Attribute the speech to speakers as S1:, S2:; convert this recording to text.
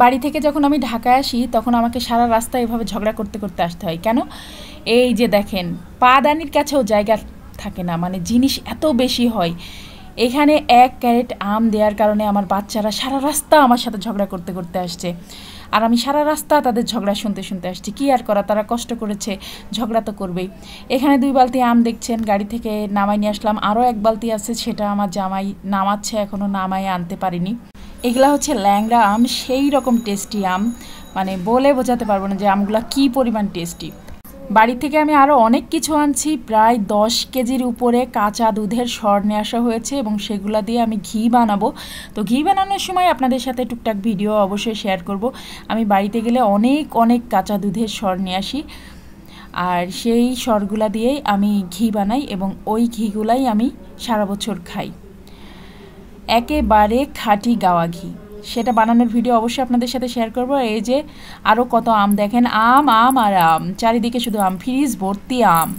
S1: বাড়ি থেকে যখন আমি ঢাকায় আসি তখন আমাকে সারা রাস্তা এভাবে ঝগড়া করতে করতে আসতে হয়। কেন? এই যে দেখেন, পাদানির কাছেও জায়গা থাকে না, মানে জিনিস এত বেশি হয়। এখানে 1 ক্যারেট আম দেওয়ার কারণে আমার বাচ্চারা সারা রাস্তা আমার সাথে ঝগড়া করতে করতে আসছে, আর আমি সারা রাস্তা তাদের ঝগড়া শুনতে শুনতে আসছি। কী আর করা, তারা কষ্ট করেছে, ঝগড়া তো করবেই। এখানে 2 বালতি আম দেখছেন গাড়ি থেকে নামাই নিয়ে আসলাম, আরও 1 বালতি আছে, সেটা আমার জামাই নামাচ্ছে, এখনও নামাই আনতে পারিনি। এগুলা হচ্ছে ল্যাংড়া আম, সেই রকম টেস্টি আম, মানে বলে বোঝাতে পারবো না যে আমগুলা কী পরিমাণ টেস্টি। বাড়ি থেকে আমি আরও অনেক কিছু আনছি, প্রায় 10 কেজির উপরে কাঁচা দুধের সর নিয়ে আসা হয়েছে এবং সেগুলা দিয়ে আমি ঘি বানাবো। তো ঘি বানানোর সময় আপনাদের সাথে টুকটাক ভিডিও অবশ্যই শেয়ার করব। আমি বাড়িতে গেলে অনেক অনেক কাঁচা দুধের সর নিয়ে আসি, আর সেই সরগুলা দিয়েই আমি ঘি বানাই এবং ওই ঘিগুলাই আমি সারা বছর খাই। একেবারে খাঁটি গাওয়া ঘি, সেটা বানানোর ভিডিও অবশ্যই আপনাদের সাথে শেয়ার করব। এই যে আরও কত আম দেখেন, আম আম আর আম, চারিদিকে শুধু আম, ফ্রিজ ভর্তি আম।